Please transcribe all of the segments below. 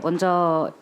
먼저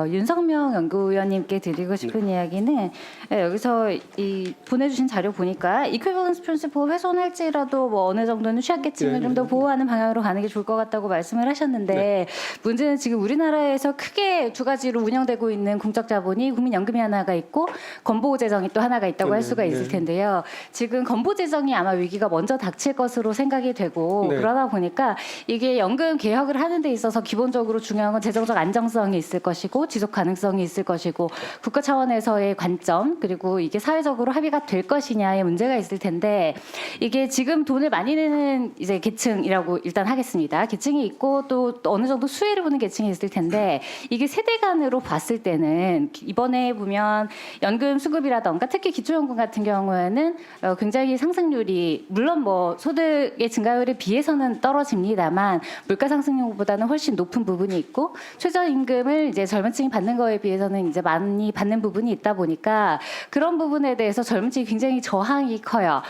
윤석명 연구위원님께 드리고 싶은 이야기는 여기서 이 보내주신 자료 보니까 이퀴벌런스 프린시플 훼손할지라도 뭐 어느 정도는 취약계층을 좀 더 보호하는 방향으로 가는 게 좋을 것 같다고 말씀을 하셨는데 문제는 지금 우리나라에서 크게 두 가지로 운영되고 있는 공적 자본이 국민연금이 하나가 있고 건보 재정이 또 하나가 있다고 할 수가 있을 텐데요. 지금 건보 재정이 아마 위기가 먼저 닥칠 것으로 생각이 되고 그러다 보니까 이게 연금 개혁을 하는 데 있어서 기본적으로 중요한 건 재정적 안정성이 있을 것이고 지속 가능성이 있을 것이고 국가 차원에서의 관점 그리고 이게 사회적으로 합의가 될 것이냐의 문제가 있을 텐데 이게 지금 돈을 많이 내는 이제 계층이라고 일단 하겠습니다. 계층이 있고 또 어느 정도 수혜를 보는 계층이 있을 텐데 이게 세대 간으로 봤을 때는 이번에 보면 연금 수급이라던가 특히 기초연금 같은 경우에는 굉장히 상승률이 물론 뭐 소득의 증가율에 비해서는 떨어집니다만 물가 상승률보다는 훨씬 높은 부분이 있고 최저임금을 이제 젊은 층이 받는 거에 비해서는 이제 많이 받는 부분이 있다 보니까 그런 부분에 대해서 젊은 층이 굉장히 저항이 커요.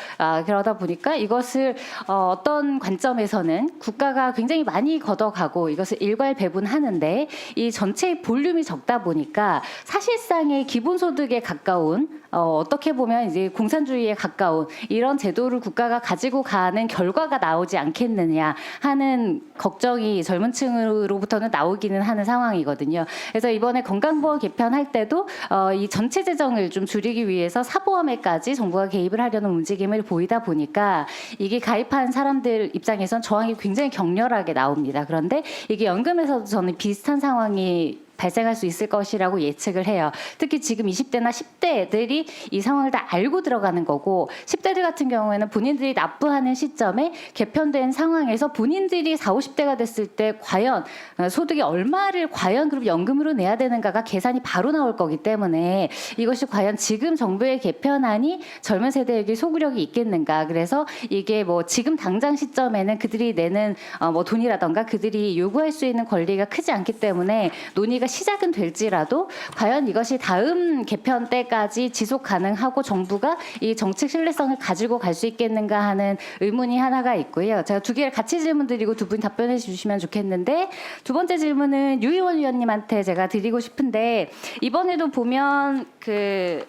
그러다 보니까 이것을 어떤 관점에서는 국가가 굉장히 많이 걷어가고 이것을 일괄 배분하는데 이 전체의 볼륨이 적다 보니까 사실상의 기본소득에 가까운 어떻게 보면 이제 공산주의에 가까운 이런 제도를 국가가 가지고 가는 결과가 나오지 않겠느냐 하는 걱정이 젊은 층으로부터는 나오기는 하는 상황이거든요. 그래서 이번에 건강보험 개편할 때도 이 전체 재정을 좀 줄이기 위해서 사보험에까지 정부가 개입을 하려는 움직임을 보이다 보니까 이게 가입한 사람들 입장에선 저항이 굉장히 격렬하게 나옵니다. 그런데 이게 연금에서도 저는 비슷한 상황이 발생할 수 있을 것이라고 예측을 해요. 특히 지금 20대나 10대들이 이 상황을 다 알고 들어가는 거고 10대들 같은 경우에는 본인들이 납부하는 시점에 개편된 상황에서 본인들이 40, 50대가 됐을 때 과연 소득이 얼마를 과연 그럼 연금으로 내야 되는가가 계산이 바로 나올 거기 때문에 이것이 과연 지금 정부의 개편안이 젊은 세대에게 소구력이 있겠는가. 그래서 이게 뭐 지금 당장 시점에는 그들이 내는 뭐 돈이라던가 그들이 요구할 수 있는 권리가 크지 않기 때문에 논의가 시작은 될지라도 과연 이것이 다음 개편 때까지 지속 가능하고 정부가 이 정책 신뢰성을 가지고 갈 수 있겠는가 하는 의문이 하나가 있고요. 제가 두 개를 같이 질문 드리고 두 분이 답변해 주시면 좋겠는데 두 번째 질문은 유희원 위원님한테 제가 드리고 싶은데 이번에도 보면 그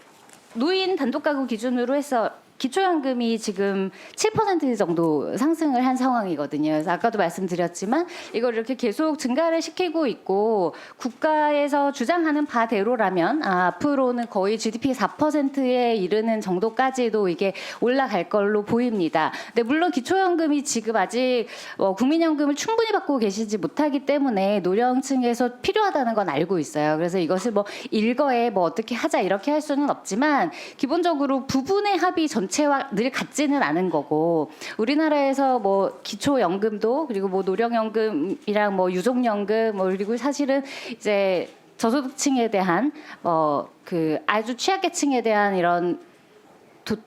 노인 단독가구 기준으로 해서 기초연금이 지금 7% 정도 상승을 한 상황이거든요. 그래서 아까도 말씀드렸지만 이걸 이렇게 계속 증가를 시키고 있고 국가에서 주장하는 바대로라면 앞으로는 거의 GDP 4%에 이르는 정도까지도 이게 올라갈 걸로 보입니다. 근데 물론 기초연금이 지금 아직 국민연금을 충분히 받고 계시지 못하기 때문에 노령층에서 필요하다는 건 알고 있어요. 그래서 이것을 뭐 일거에 뭐 어떻게 하자 이렇게 할 수는 없지만 기본적으로 부분의 합의 전체와 늘 같지는 않은 거고 우리나라에서 뭐 기초연금도 그리고 뭐 노령연금이랑 뭐 유족연금 뭐 그리고 사실은 이제 저소득층에 대한 그 아주 취약계층에 대한 이런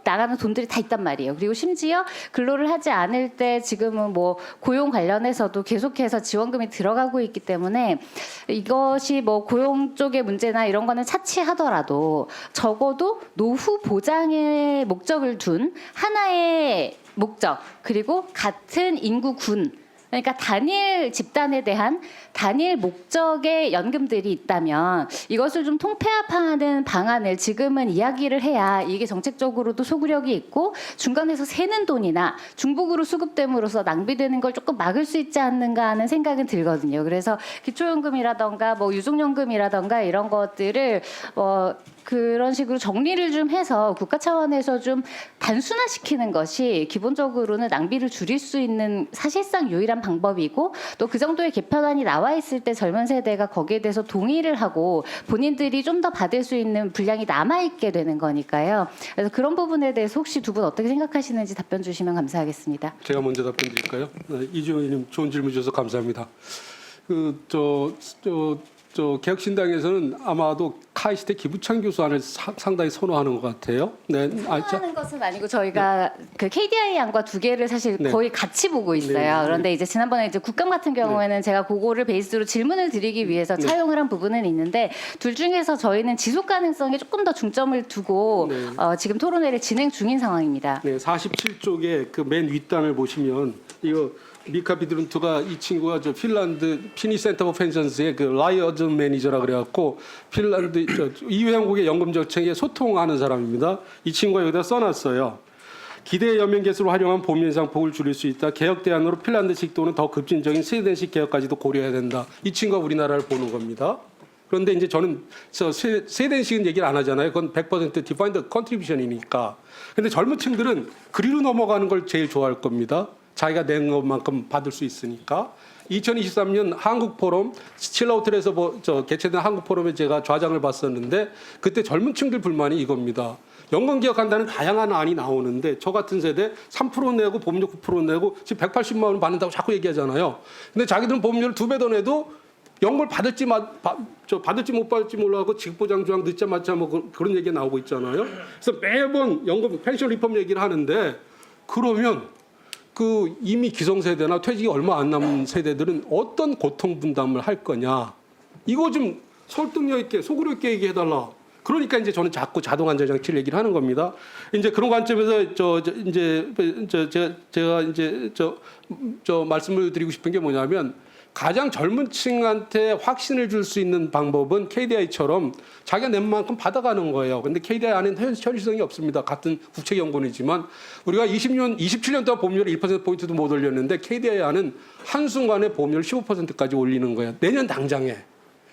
나가는 돈들이 다 있단 말이에요. 그리고 심지어 근로를 하지 않을 때 지금은 뭐 고용 관련해서도 계속해서 지원금이 들어가고 있기 때문에 이것이 뭐 고용 쪽의 문제나 이런 거는 차치하더라도 적어도 노후 보장의 목적을 둔 하나의 목적 그리고 같은 인구군 그러니까 단일 집단에 대한 단일 목적의 연금들이 있다면 이것을 좀 통폐합하는 방안을 지금은 이야기를 해야 이게 정책적으로도 소구력이 있고 중간에서 새는 돈이나 중복으로 수급됨으로써 낭비되는 걸 조금 막을 수 있지 않는가 하는 생각은 들거든요. 그래서 기초연금이라던가 뭐 유족연금이라던가 이런 것들을 그런 식으로 정리를 좀 해서 국가 차원에서 좀 단순화시키는 것이 기본적으로는 낭비를 줄일 수 있는 사실상 유일한 방법이고 또 그 정도의 개편안이 나와 있을 때 젊은 세대가 거기에 대해서 동의를 하고 본인들이 좀 더 받을 수 있는 분량이 남아있게 되는 거니까요. 그래서 그런 부분에 대해서 혹시 두 분 어떻게 생각하시는지 답변 주시면 감사하겠습니다. 제가 먼저 답변 드릴까요? 이주영 의원님 좋은 질문 주셔서 감사합니다. 개혁신당에서는 아마도 카이스트 기부창 교수안을 상당히 선호하는 것 같아요. 네, 선호하는 것은 아니고 저희가 그 KDI 안과 두 개를 사실 거의 같이 보고 있어요. 그런데 이제 지난번에 이제 국감 같은 경우에는 제가 그거를 베이스로 질문을 드리기 위해서 차용을 한 부분은 있는데 둘 중에서 저희는 지속 가능성에 조금 더 중점을 두고 지금 토론회를 진행 중인 상황입니다. 네, 47쪽에 그 맨 윗단을 보시면 이거 미카 비드룬트가 이 친구가 저 핀란드 피니 센터 오브 펜션스의 그 라이어즈 매니저라 그래갖고 핀란드 이회왕국의 연금저축에 소통하는 사람입니다. 이 친구가 여기다 써놨어요. 기대 연명 개수를 활용한 보험 연상 폭을 줄일 수 있다. 개혁 대안으로 핀란드식 또는 더 급진적인 스웨덴식 개혁까지도 고려해야 된다. 이 친구가 우리나라를 보는 겁니다. 그런데 이제 저는 스웨덴식은 얘기를 안 하잖아요. 그건 100% 디파인드 컨트리뷰션이니까. 근데 젊은 층들은 그리로 넘어가는 걸 제일 좋아할 겁니다. 자기가 낸 것만큼 받을 수 있으니까. 2023년 한국 포럼 칠라호텔에서 개최된 한국 포럼에 제가 좌장을 봤었는데 그때 젊은 층들 불만이 이겁니다. 연금 개혁한다는 다양한 안이 나오는데 저 같은 세대 3% 내고 보험료 9% 내고 지금 180만 원 받는다고 자꾸 얘기하잖아요. 근데 자기들은 보험료를 2배 더 내도 연금을 받을지 못 받을지 몰라고 직보장조항 늦자마자 뭐 그런 얘기가 나오고 있잖아요. 그래서 매번 연금 펜션 리폼 얘기를 하는데 그러면 그 이미 기성세대나 퇴직이 얼마 안 남은 세대들은 어떤 고통 분담을 할 거냐. 이거 좀 설득력 있게 소구력 있게 얘기해달라. 그러니까 이제 저는 자꾸 자동안전장치를 얘기를 하는 겁니다. 이제 그런 관점에서 제가 이제 말씀을 드리고 싶은 게 뭐냐면 가장 젊은 층한테 확신을 줄 수 있는 방법은 KDI처럼 자기가 낸 만큼 받아가는 거예요. 근데 KDI 안에는 현실성이 없습니다. 같은 국책연구원이지만 우리가 27년 동안 보험료를 1%포인트도 못 올렸는데 KDI 안은 한순간에 보험료를 15%까지 올리는 거예요. 내년 당장에.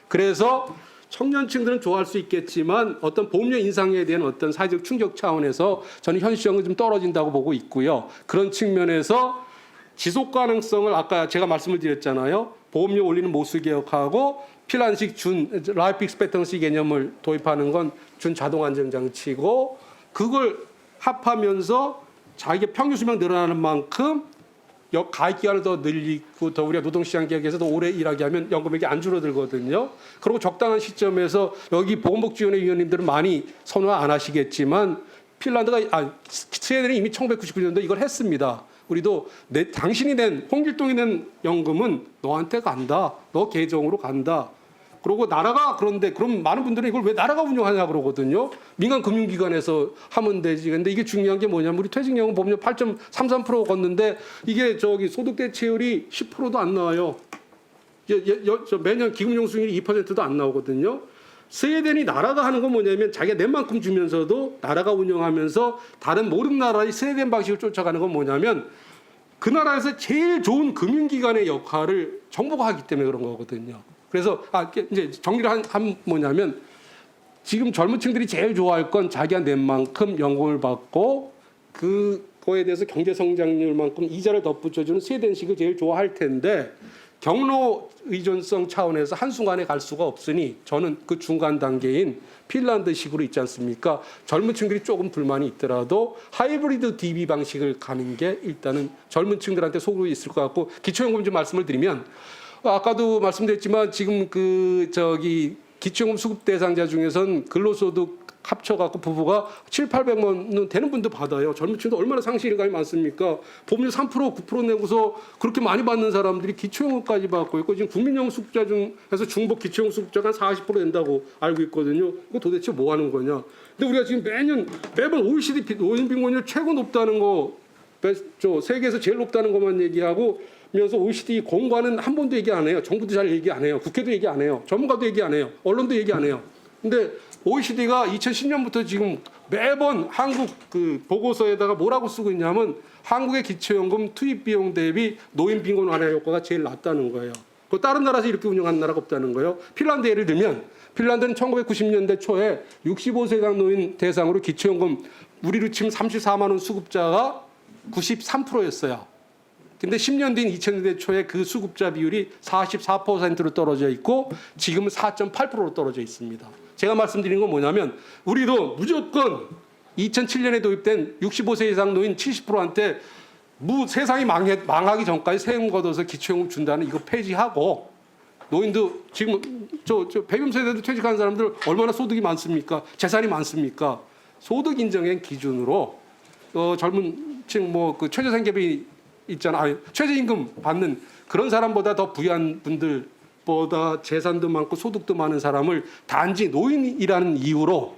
그래서 청년층들은 좋아할 수 있겠지만 어떤 보험료 인상에 대한 어떤 사회적 충격 차원에서 저는 현실성은 좀 떨어진다고 보고 있고요. 그런 측면에서 지속 가능성을 아까 제가 말씀을 드렸잖아요. 보험료 올리는 모수 개혁하고 핀란드식 준 라이프 익스펙턴시 개념을 도입하는 건 준 자동 안정 장치고 그걸 합하면서 자기의 평균 수명 늘어나는 만큼 가입 기간을 더 늘리고 더 우리가 노동시장 개혁에서 더 오래 일하게 하면 연금액이 안 줄어들거든요. 그리고 적당한 시점에서 여기 보건복지위원회 위원님들은 많이 선호 안 하시겠지만 스웨덴이 이미 1999년도에 이걸 했습니다. 우리도 당신이 낸 홍길동이 낸 연금은 너한테 간다. 너 계정으로 간다. 그러고 나라가 그런데 그럼 많은 분들은 이걸 왜 나라가 운영하냐 그러거든요. 민간 금융기관에서 하면 되지. 근데 이게 중요한 게 뭐냐면 우리 퇴직연금 보험료 8.33% 걷는데 이게 소득 대체율이 10%도 안 나와요. 매년 기금용 수익률이 2%도 안 나오거든요. 스웨덴이 나라가 하는 건 뭐냐면 자기가 낸 만큼 주면서도 나라가 운영하면서 다른 모든 나라의 스웨덴 방식을 쫓아가는 건 뭐냐면 그 나라에서 제일 좋은 금융기관의 역할을 정부가 하기 때문에 그런 거거든요. 그래서 이제 정리를 한 뭐냐면 지금 젊은 층들이 제일 좋아할 건 자기가 낸 만큼 연금을 받고 그거에 대해서 경제 성장률만큼 이자를 덧붙여주는 스웨덴식을 제일 좋아할 텐데 경로 의존성 차원에서 한순간에 갈 수가 없으니 저는 그 중간 단계인 핀란드식으로 있지 않습니까? 젊은 층들이 조금 불만이 있더라도 하이브리드 DB 방식을 가는 게 일단은 젊은 층들한테 속으로 있을 것 같고 기초연금 좀 말씀을 드리면 아까도 말씀드렸지만 지금 기초연금 수급 대상자 중에선 근로소득 합쳐갖고 부부가 700~800만 원 되는 분도 받아요. 젊은 층도 얼마나 상실감이 많습니까? 보험료 3%, 9% 내고서 그렇게 많이 받는 사람들이 기초연금까지 받고 있고 지금 국민연금 수급자 중에서 중복 기초연금 수급자가 한 40% 된다고 알고 있거든요. 이거 도대체 뭐 하는 거냐? 근데 우리가 지금 매번 OECD 노인빈곤율 최고 높다는 거, 세계에서 제일 높다는 것만 얘기하고 면서 OECD 공과는 한 번도 얘기 안 해요. 정부도 잘 얘기 안 해요. 국회도 얘기 안 해요. 전문가도 얘기 안 해요. 언론도 얘기 안 해요. 근데 OECD가 2010년부터 지금 매번 한국 보고서에다가 뭐라고 쓰고 있냐면 한국의 기초연금 투입 비용 대비 노인 빈곤 완화 효과가 제일 낮다는 거예요. 그 다른 나라에서 이렇게 운영하는 나라가 없다는 거예요. 핀란드 예를 들면 핀란드는 1990년대 초에 65세 이상 노인 대상으로 기초연금 우리로 치면 34만 원 수급자가 93%였어요. 근데 10년 뒤인 2000년대 초에 그 수급자 비율이 44%로 떨어져 있고 지금은 4.8%로 떨어져 있습니다. 제가 말씀드린 건 뭐냐면 우리도 무조건 2007년에 도입된 65세 이상 노인 70%한테 세상이 망하기 전까지 세금 걷어서 기초연금 준다는 이거 폐지하고 노인도 지금 배금 세대도 퇴직한 사람들 얼마나 소득이 많습니까? 재산이 많습니까? 소득 인정의 기준으로 젊은 층 최저생계비 있잖아. 최저임금 받는 그런 사람보다 더 부유한 분들보다 재산도 많고 소득도 많은 사람을 단지 노인이라는 이유로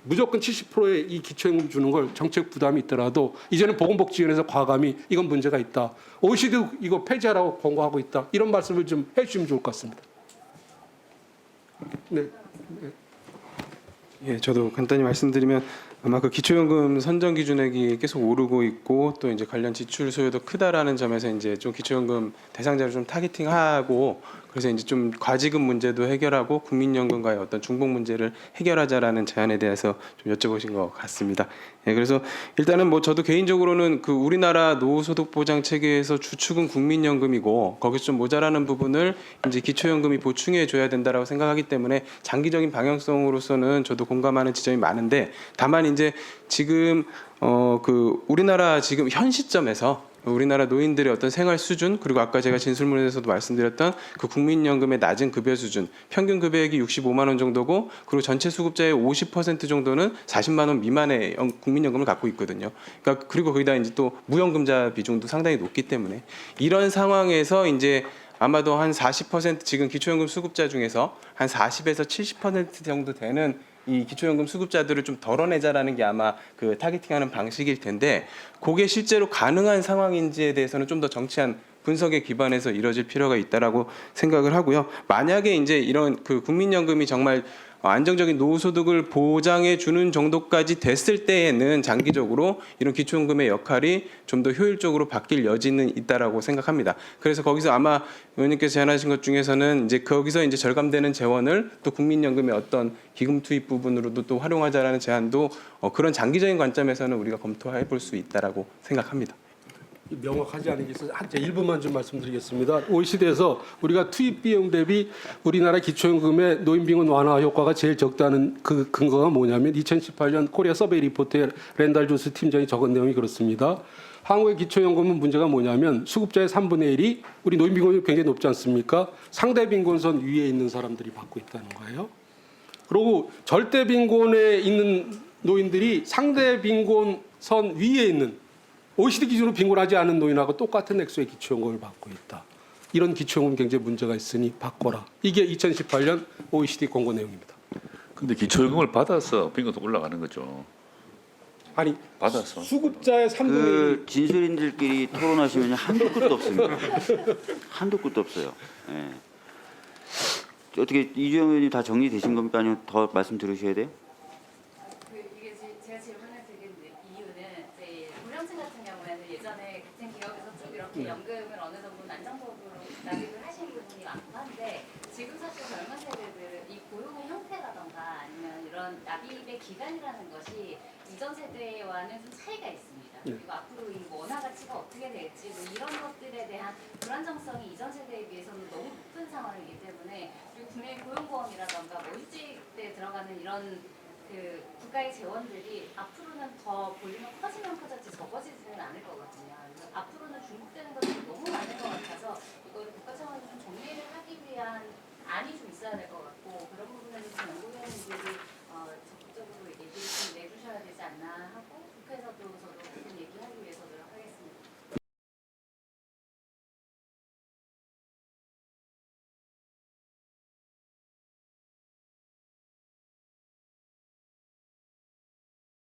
무조건 70%의 이 기초임금 주는 걸 정책 부담이 있더라도 이제는 보건복지위원회에서 과감히 이건 문제가 있다. OECD도 이거 폐지하라고 권고하고 있다. 이런 말씀을 좀 해주시면 좋을 것 같습니다. 네. 예, 저도 간단히 말씀드리면 아마 그 기초연금 선정 기준액이 계속 오르고 있고 또 이제 관련 지출 소요도 크다라는 점에서 이제 좀 기초연금 대상자를 좀 타겟팅하고 그래서 이제 좀 과지급 문제도 해결하고 국민연금과의 어떤 중복 문제를 해결하자라는 제안에 대해서 좀 여쭤보신 것 같습니다. 예, 그래서 일단은 뭐 저도 개인적으로는 그 우리나라 노후소득 보장 체계에서 주축은 국민연금이고 거기서 좀 모자라는 부분을 이제 기초연금이 보충해 줘야 된다라고 생각하기 때문에 장기적인 방향성으로서는 저도 공감하는 지점이 많은데 다만 이제 지금 그 우리나라 지금 현 시점에서 우리나라 노인들의 어떤 생활 수준 그리고 아까 제가 진술문에서도 말씀드렸던 그 국민연금의 낮은 급여 수준 평균 급여액이 65만 원 정도고 그리고 전체 수급자의 50% 정도는 40만 원 미만의 국민연금을 갖고 있거든요. 그러니까 그리고 거기다 이제 또 무연금자 비중도 상당히 높기 때문에 이런 상황에서 이제 아마도 한 40% 지금 기초연금 수급자 중에서 한 40에서 70% 정도 되는 이 기초연금 수급자들을 좀 덜어내자라는 게 아마 그 타겟팅하는 방식일 텐데 그게 실제로 가능한 상황인지에 대해서는 좀 더 정치한 분석에 기반해서 이뤄질 필요가 있다라고 생각을 하고요. 만약에 이제 이런 그 국민연금이 정말 안정적인 노후소득을 보장해 주는 정도까지 됐을 때에는 장기적으로 이런 기초연금의 역할이 좀 더 효율적으로 바뀔 여지는 있다라고 생각합니다. 그래서 거기서 아마 의원님께서 제안하신 것 중에서는 이제 거기서 이제 절감되는 재원을 또 국민연금의 어떤 기금 투입 부분으로도 또 활용하자라는 제안도 그런 장기적인 관점에서는 우리가 검토해 볼 수 있다라고 생각합니다. 명확하지 않은 게 있어서 한 일부만 좀 말씀드리겠습니다. OECD에서 우리가 투입 비용 대비 우리나라 기초연금의 노인빈곤 완화 효과가 제일 적다는 그 근거가 뭐냐면 2018년 코리아 서베이 리포트에 랜달 조스 팀장이 적은 내용이 그렇습니다. 한국의 기초연금은 문제가 뭐냐면 수급자의 3분의 1이 우리 노인빈곤이 굉장히 높지 않습니까? 상대 빈곤선 위에 있는 사람들이 받고 있다는 거예요. 그리고 절대 빈곤에 있는 노인들이 상대 빈곤선 위에 있는 OECD 기준으로 빈곤하지 않은 노인하고 똑같은 액수의 기초연금을 받고 있다. 이런 기초연금 굉장히 문제가 있으니 바꿔라. 이게 2018년 OECD 권고 내용입니다. 근데 기초연금을 받아서 빈곤도 올라가는 거죠. 아니 받아서. 수급자의 3분의 1이 그 진술인들끼리 토론하시면 한도 끝도 없습니다. 한도 끝도 없어요. 예. 어떻게 이주영 의원님 다 정리되신 겁니까? 아니면 더 말씀 들으셔야 돼요? 이게 제가 질문을 드린 이유는 이제 고령층 같은 경우에는 예전에 같은 기업에서 쭉 이렇게 연금을 어느 정도 안정적으로 납입을 하신 분이 많고 한데 지금 사실 젊은 세대들은 이 고용의 형태라던가 아니면 이런 납입의 기간이라는 것이 이전 세대와는 좀 차이가 있습니다. 그리고 앞으로 이 원화 가치가 어떻게 될지 뭐 이런 것들에 대한 불안정성이 이전 세대에 비해서는 너무 높은 상황이기 때문에 그리고 국내 고용보험이라던가 뭐 휴직 때 들어가는 이런 그 국가의 재원들이 앞으로는 더 볼륨이 커지면 커졌지 적어지지는 않을 거거든요.